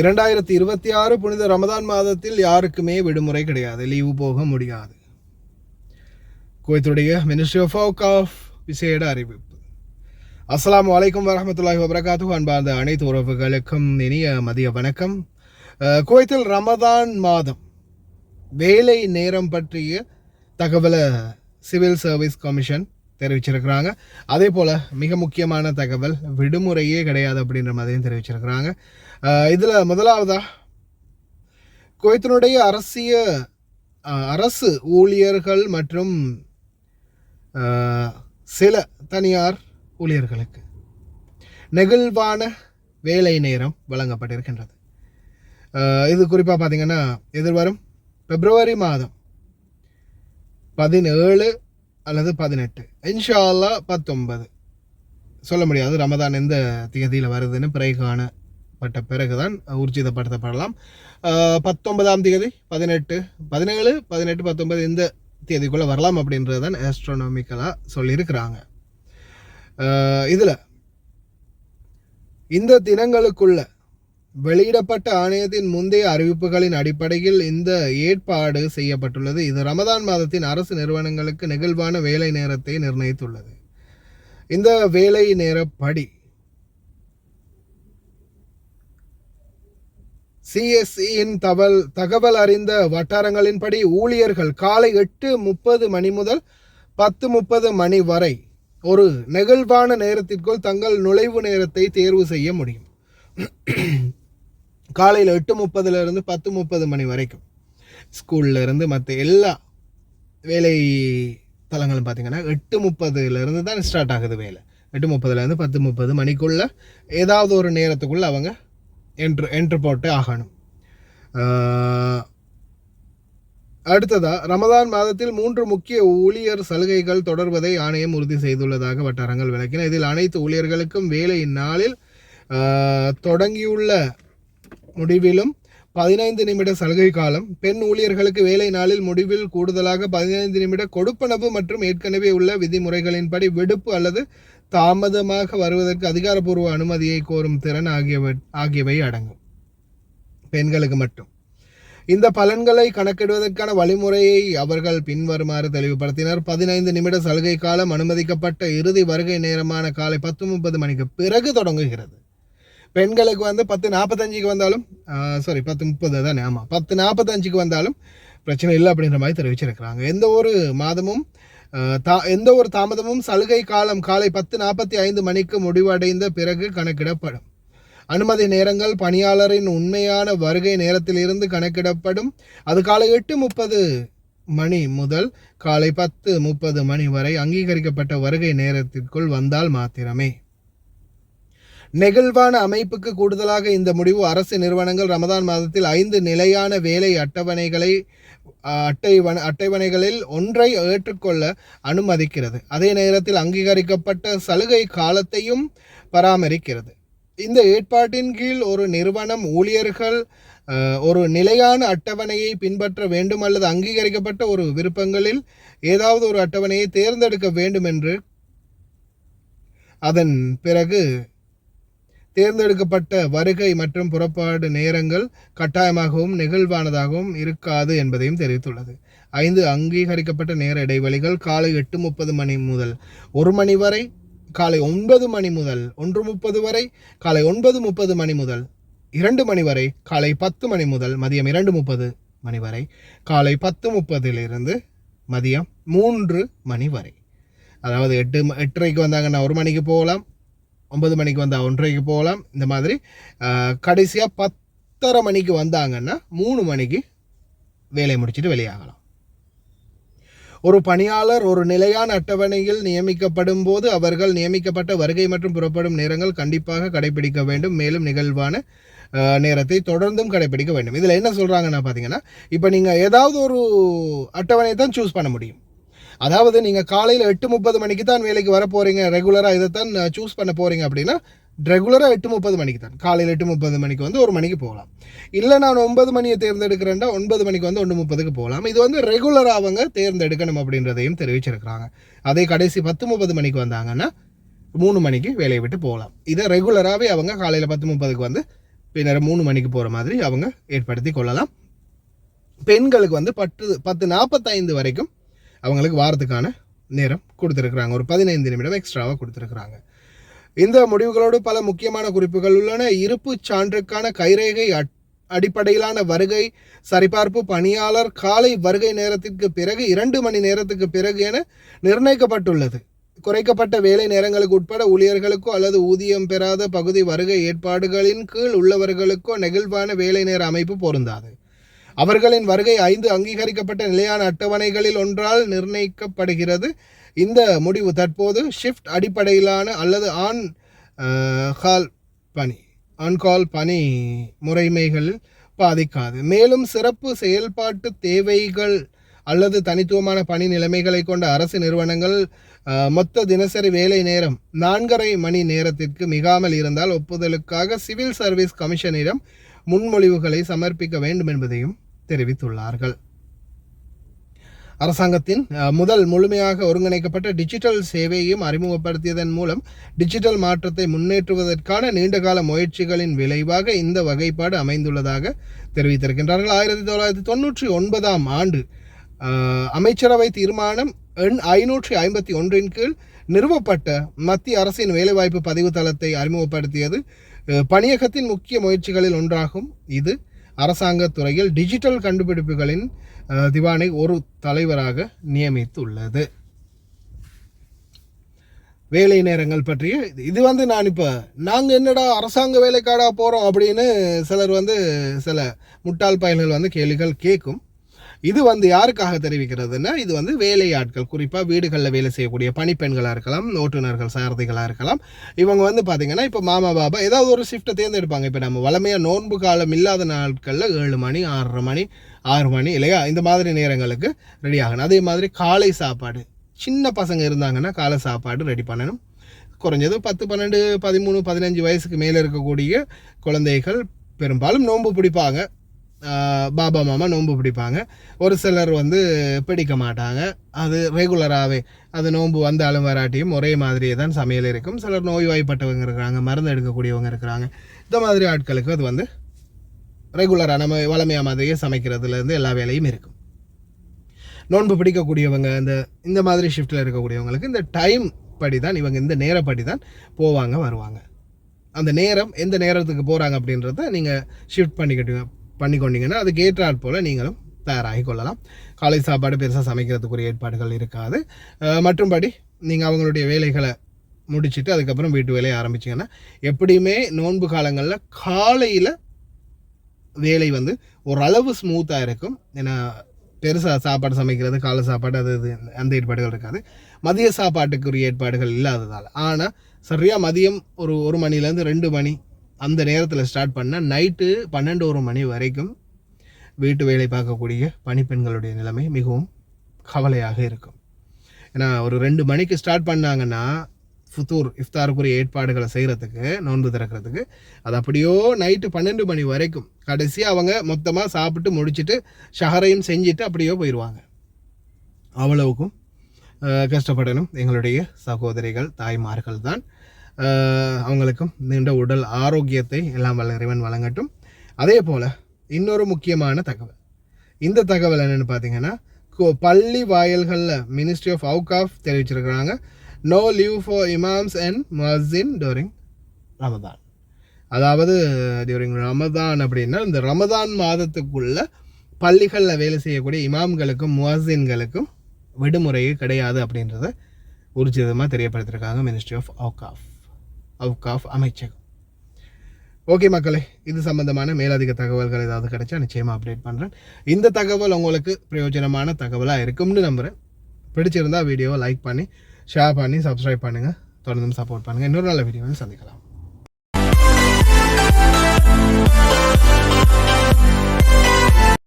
2026 புனித ரமதான் மாதத்தில் யாருக்குமே விடுமுறை கிடையாது, லீவு போக முடியாது. குவைத்துடைய மினிஸ்ட்ரி ஆஃப் அவுகாஃப் விசேட அறிவிப்பு. அஸ்ஸலாமு அலைக்கும் வரஹ்மத்துல்லாஹி வபரகாத்துஹு. அன்பார்ந்த அனைத்து உறவுகளுக்கும் இனிய மதிய வணக்கம். குவைத்தில் ரமதான் மாதம் வேலை நேரம் பற்றிய தகவலை சிவில் சர்வீஸ் கமிஷன் தெரிவிச்சிருக்கிறாங்க. அதே போல் மிக முக்கியமான தகவல், விடுமுறையே கிடையாது அப்படின்ற மாதிரியும் தெரிவிச்சிருக்கிறாங்க. இதில் முதலாவதாக குவைத்தினுடைய அரசு ஊழியர்கள் மற்றும் சில தனியார் ஊழியர்களுக்கு நெகிழ்வான வேலை நேரம் வழங்கப்பட்டிருக்கின்றது. இது குறிப்பாக பார்த்திங்கன்னா எதிர்வரும் பிப்ரவரி மாதம் 17 அல்லது 18, இன்ஷா அல்லாஹ் 19, சொல்ல முடியாது ரமதான் எந்த தேதியில் வருதுன்னு பிறகு காணப்பட்ட பிறகுதான் ஊர்ஜிதப்படுத்தப்படலாம். 19ஆம் தேதி, 18, 17, 18, 19 இந்த தேதிக்குள்ளே வரலாம் அப்படின்றது தான் ஆஸ்ட்ரோனாமிக்கலாக சொல்லியிருக்கிறாங்க. இதில் இந்த தினங்களுக்குள்ள வெளியிடப்பட்ட ஆணையத்தின் முந்தைய அறிவிப்புகளின் அடிப்படையில் இந்த ஏற்பாடு செய்யப்பட்டுள்ளது. இது ரமதான் மாதத்தின் அரசு நிறுவனங்களுக்கு நெகிழ்வான வேலை நேரத்தை நிர்ணயித்துள்ளது. இந்த வேலை நேரப்படி சிஎஸ்இயின் தகவல் அறிந்த வட்டாரங்களின்படி ஊழியர்கள் காலை 8:30 மணி முதல் 10:30 மணி வரை ஒரு நெகிழ்வான நேரத்திற்குள் தங்கள் நுழைவு நேரத்தை தேர்வு செய்ய முடியும். காலையில் 8:30 10:30 மணி வரைக்கும் ஸ்கூலில் இருந்து மற்ற எல்லா வேலை தளங்களும் பார்த்திங்கன்னா 8:30 தான் ஸ்டார்ட் ஆகுது வேலை. 8:30 10:30 மணிக்குள்ளே ஏதாவது ஒரு நேரத்துக்குள்ளே அவங்க என்ட்ரு போட்டு ஆகணும். அடுத்ததாக ரமதான் மாதத்தில் 3 முக்கிய ஊழியர் சலுகைகள் தொடர்வதை ஆணையம் உறுதி செய்துள்ளதாக வட்டாரங்கள் விளக்கின. இதில் அனைத்து ஊழியர்களுக்கும் வேலை நாளில் தொடங்கியுள்ள முடிவிலும் 15 நிமிட சலுகை காலம், பெண் ஊழியர்களுக்கு வேலை நாளில் முடிவில் கூடுதலாக 15 நிமிட கொடுப்பனவு மற்றும் ஏற்கனவே உள்ள விதிமுறைகளின்படி விடுப்பு அல்லது தாமதமாக வருவதற்கு அதிகாரப்பூர்வ அனுமதியை கோரும் திறன் ஆகியவை அடங்கும். பெண்களுக்கு மட்டும். இந்த பலன்களை கணக்கிடுவதற்கான வழிமுறையை அவர்கள் பின்வருமாறு தெளிவுபடுத்தினர். 15 நிமிட சலுகை காலம் அனுமதிக்கப்பட்ட இறுதி வருகை நேரமான காலை 10:30 மணிக்கு பிறகு தொடங்குகிறது. பெண்களுக்கு 10:45 வந்தாலும் 10:30 தானே, ஆமாம் 10:45 வந்தாலும் பிரச்சனை இல்லை அப்படின்ற மாதிரி தெரிவிச்சிருக்கிறாங்க. எந்த ஒரு தாமதமும் சலுகை காலம் காலை 10:45 மணிக்கு முடிவடைந்த பிறகு கணக்கிடப்படும். அனுமதி நேரங்கள் பணியாளரின் உண்மையான வருகை நேரத்திலிருந்து கணக்கிடப்படும். அது காலை 8:30 மணி முதல் காலை 10:30 மணி வரை அங்கீகரிக்கப்பட்ட வருகை நேரத்திற்குள் வந்தால் மாத்திரமே. நெகிழ்வான அமைப்புக்கு கூடுதலாக இந்த முடிவு அரசு நிறுவனங்கள் ரமதான் மாதத்தில் 5 நிலையான வேலை அட்டவணைகளில் ஒன்றை ஏற்றுக்கொள்ள அனுமதிக்கிறது. அதே நேரத்தில் அங்கீகரிக்கப்பட்ட சலுகை காலத்தையும் பராமரிக்கிறது. இந்த ஏற்பாட்டின் கீழ் ஒரு நிறுவனம் ஊழியர்கள் ஒரு நிலையான அட்டவணையை பின்பற்ற வேண்டும் அல்லது அங்கீகரிக்கப்பட்ட ஒரு விருப்பங்களில் ஏதாவது ஒரு அட்டவணையை தேர்ந்தெடுக்க வேண்டும் என்று அதன் பிறகு தேர்ந்தெடுக்கப்பட்ட வருகை மற்றும் புறப்பாடு நேரங்கள் கட்டாயமாகவும் நெகிழ்வானதாகவும் இருக்காது என்பதையும் தெரிவித்துள்ளது. 5 அங்கீகரிக்கப்பட்ட நேர இடைவெளிகள் காலை 8:30 மணி முதல் 1 மணி வரை, காலை 9 மணி முதல் 1:30 வரை, காலை 9:30 மணி முதல் 2 மணி வரை, காலை 10 மணி முதல் மதியம் 2:30 மணி வரை, காலை 10:30 மதியம் 3 மணி வரை. அதாவது 8:30 வந்தாங்கன்னா 1 மணிக்கு போகலாம், 9 மணிக்கு வந்தால் 1:30 போகலாம். இந்த மாதிரி கடைசியாக 10:30 மணிக்கு வந்தாங்கன்னா 3 மணிக்கு வேலை முடிச்சுட்டு வெளியாகலாம். ஒரு பணியாளர் ஒரு நிலையான அட்டவணையில் நியமிக்கப்படும் போது அவர்கள் நியமிக்கப்பட்ட வருகை மற்றும் புறப்படும் நேரங்கள் கண்டிப்பாக கடைபிடிக்க வேண்டும். மேலும் நிகழ்வான நேரத்தை தொடர்ந்தும் கடைபிடிக்க வேண்டும். இதில் என்ன சொல்கிறாங்கன்னா பார்த்தீங்கன்னா, இப்போ நீங்கள் ஏதாவது ஒரு அட்டவணையை தான் சூஸ் பண்ண முடியும். அதாவது நீங்கள் காலையில் 8:30 மணிக்கு தான் வேலைக்கு வர போகிறீங்க, ரெகுலராக இதைத்தான் சூஸ் பண்ண போகிறீங்க அப்படின்னா ரெகுலராக 8:30 மணிக்கு தான், காலையில் 8:30 மணிக்கு 1 மணிக்கு போகலாம். இல்லை நான் 9 மணியை தேர்ந்தெடுக்கிறேன்டா 9 மணிக்கு 1:30 போகலாம். இது ரெகுலராக அவங்க தேர்ந்தெடுக்கணும் அப்படின்றதையும் தெரிவிச்சிருக்கிறாங்க. அதே கடைசி 10:30 மணிக்கு வந்தாங்கன்னா 3 மணிக்கு வேலையை விட்டு போகலாம். இதை ரெகுலராகவே அவங்க காலையில் 10:30 பின்னர் 3 மணிக்கு போகிற மாதிரி அவங்க ஏற்படுத்தி கொள்ளலாம். பெண்களுக்கு வந்து 10:45 வரைக்கும் அவங்களுக்கு வாரத்துக்கான நேரம் கொடுத்துருக்குறாங்க. ஒரு 15 நிமிடம் எக்ஸ்ட்ராவாக கொடுத்துருக்குறாங்க. இந்த முடிவுகளோடு பல முக்கியமான குறிப்புகள் உள்ளன. இருப்பு சான்றுக்கான கைரேகை அடிப்படையிலான வருகை சரிபார்ப்பு பணியாளர் காலை வருகை நேரத்திற்கு பிறகு 2 மணி நேரத்துக்கு பிறகு என நிர்ணயிக்கப்பட்டுள்ளது. குறைக்கப்பட்ட வேலை நேரங்களுக்கு உட்பட ஊழியர்களுக்கோ அல்லது ஊதியம் பெறாத பகுதி வருகை ஏற்பாடுகளின் கீழ் உள்ளவர்களுக்கோ நெகிழ்வான வேலை நேர அமைப்பு பொருந்தாது. அவர்களின் வருகை 5 அங்கீகரிக்கப்பட்ட நிலையான அட்டவணைகளில் ஒன்றால் நிர்ணயிக்கப்படுகிறது. இந்த முடிவு தற்போது ஷிஃப்ட் அடிப்படையிலான அல்லது ஆன் கால் பணி முறைமைகளில் பாதிக்காது. மேலும் சிறப்பு செயல்பாட்டு தேவைகள் அல்லது தனித்துவமான பணி நிலைமைகளை கொண்ட அரசு நிறுவனங்கள் மொத்த தினசரி வேலை நேரம் 4.5 மணி நேரத்திற்கு மிகாமல் இருந்தால் ஒப்புதலுக்காக சிவில் சர்வீஸ் கமிஷனிடம் முன்மொழிவுகளை சமர்ப்பிக்க வேண்டும் என்பதையும் தெரிவித்துள்ளார்கள். அரசாங்கத்தின் முதல் முழுமையாக ஒருங்கிணைக்கப்பட்ட டிஜிட்டல் சேவையையும் அறிமுகப்படுத்தியதன் மூலம் டிஜிட்டல் மாற்றத்தை முன்னேற்றுவதற்கான நீண்டகால முயற்சிகளின் விளைவாக இந்த வகைப்பாடு அமைந்துள்ளதாக தெரிவித்திருக்கின்றார்கள். 1999 ஆண்டு அமைச்சரவை தீர்மானம் எண் 551 கீழ் நிறுவப்பட்ட மத்திய அரசின் வேலைவாய்ப்பு பதிவு தளத்தை அறிமுகப்படுத்தியது பணியகத்தின் முக்கிய முயற்சிகளில் ஒன்றாகும். இது அரசாங்க துறையில் டிஜிட்டல் கண்டுபிடிப்புகளின் திவானை ஒரு தலைவராக நியமித்துள்ளது. வேலை நேரங்கள் பற்றிய இது வந்து நான் இப்போ நாங்கள் என்னடா அரசாங்க வேலைக்காடா போகிறோம் அப்படின்னு சிலர் வந்து சில முட்டாள் பயல்கள் வந்து கேள்விகள் கேட்கும். இது வந்து யாருக்காக தெரிவிக்கிறதுன்னா இது வந்து வேலையாட்கள், குறிப்பாக வீடுகளில் வேலை செய்யக்கூடிய பணிப்பெண்களாக இருக்கலாம், ஓட்டுநர்கள், சாரதிகளாக இருக்கலாம். இவங்க வந்து பார்த்திங்கன்னா இப்போ மாமா பாபா ஏதாவது ஒரு ஷிஃப்ட்டை தேர்ந்தெடுப்பாங்க. இப்போ நம்ம வளமையாக நோன்பு காலம் இல்லாத நாட்களில் 7 மணி 6:30 மணி 6 மணி இல்லையா, இந்த மாதிரி நேரங்களுக்கு ரெடி ஆகணும். அதே மாதிரி காலை சாப்பாடு, சின்ன பசங்க இருந்தாங்கன்னா காலை சாப்பாடு ரெடி பண்ணணும். குறைஞ்சது 10, 12, 13, 15 வயசுக்கு மேலே இருக்கக்கூடிய குழந்தைகள் பெரும்பாலும் நோன்பு பிடிப்பாங்க. பாபா மாமா நோன்பு பிடிப்பாங்க. ஒரு சிலர் வந்து பிடிக்க மாட்டாங்க. அது ரெகுலராகவே அது நோன்பு வந்தாலும் வராட்டியும் ஒரே மாதிரியே தான் சமையல் இருக்கும். சிலர் நோய்வாய்ப்பட்டவங்க இருக்கிறாங்க, மருந்து எடுக்கக்கூடியவங்க இருக்கிறாங்க. இந்த மாதிரி ஆட்களுக்கு அது வந்து ரெகுலராக நம்ம வளமையாக மாதிரியே சமைக்கிறதுலேருந்து எல்லா வேலையும் இருக்கும். நோன்பு பிடிக்கக்கூடியவங்க இந்த மாதிரி ஷிஃப்ட்டில் இருக்கக்கூடியவங்களுக்கு இந்த டைம் படி தான் இவங்க இந்த நேரப்படி தான் போவாங்க வருவாங்க. அந்த நேரம் எந்த நேரத்துக்கு போகிறாங்க அப்படின்றத நீங்கள் ஷிஃப்ட் பண்ணிக்கொண்டீங்கன்னா அதுக்கு ஏற்றாற் போல் நீங்களும் தயாராகி கொள்ளலாம். காலை சாப்பாடு பெருசாக சமைக்கிறதுக்குரிய ஏற்பாடுகள் இருக்காது. மற்றும்படி நீங்கள் அவங்களுடைய வேலைகளை முடிச்சுட்டு அதுக்கப்புறம் வீட்டு வேலையை ஆரம்பிச்சிங்கன்னா எப்படியுமே நோன்பு காலங்களில் காலையில் வேலை வந்து ஓரளவு ஸ்மூத்தாக இருக்கும். ஏன்னா பெருசாக சாப்பாடு சமைக்கிறது, காலை சாப்பாடு அது அந்த ஏற்பாடுகள் இருக்காது. மதிய சாப்பாட்டுக்குரிய ஏற்பாடுகள் இல்லாததால். ஆனால் சரியாக மதியம் ஒரு 1 மணிலேருந்து 2 மணி அந்த நேரத்தில் ஸ்டார்ட் பண்ணால் நைட்டு 12-1 மணி வரைக்கும் வீட்டு வேலை பார்க்கக்கூடிய பணிப்பெண்களுடைய நிலைமை மிகவும் கவலையாக இருக்கும். ஏன்னா ஒரு 2 மணிக்கு ஸ்டார்ட் பண்ணாங்கன்னா இஃப்தாருக்குரிய ஏற்பாடுகளை செய்கிறதுக்கு, நோன்பு திறக்கிறதுக்கு அது அப்படியோ நைட்டு 12 மணி வரைக்கும் கடைசியாக அவங்க மொத்தமாக சாப்பிட்டு முடிச்சுட்டு ஷஹரையும் செஞ்சுட்டு அப்படியோ போயிடுவாங்க. அவ்வளவுக்கும் கஷ்டப்படணும் எங்களுடைய சகோதரிகள், தாய்மார்கள் தான். அவங்களுக்கும் நீண்ட உடல் ஆரோக்கியத்தை எல்லாம் வல்ல இறைவன் வழங்கட்டும். அதே போல் இன்னொரு முக்கியமான தகவல், இந்த தகவல் என்னென்னு பார்த்தீங்கன்னா பள்ளி வாயில்களில் மினிஸ்ட்ரி ஆஃப் அவுகாஃப் தெரிவிச்சிருக்கிறாங்க, no leave for imams and muezzin during Ramadan. அதாவது டியூரிங் ரமதான் அப்படின்னா இந்த ரமதான் மாதத்துக்குள்ள பள்ளிகளில் வேலை செய்யக்கூடிய இமாம்களுக்கும் முஅஸ்ஸின்களுக்கும் விடுமுறையே கிடையாது அப்படின்றத ஊர்ஜிதமாக தெரியப்படுத்திருக்காங்க மினிஸ்ட்ரி ஆஃப் அவுகாஃப் அமைச்சகம். ஓகே மக்களே, இது சம்பந்தமான மேலதிக தகவல்கள் ஏதாவது கிடைச்சா நிச்சயமாக அப்டேட் பண்ணுறேன். இந்த தகவல் உங்களுக்கு பிரயோஜனமான தகவலாக இருக்கும்னு நம்புகிறேன். பிடிச்சிருந்தா வீடியோவை லைக் பண்ணி ஷேர் பண்ணி சப்ஸ்கிரைப் பண்ணுங்கள். தொடர்ந்து சப்போர்ட் பண்ணுங்கள். இன்னொரு நல்ல வீடியோவில் சந்திக்கலாம்.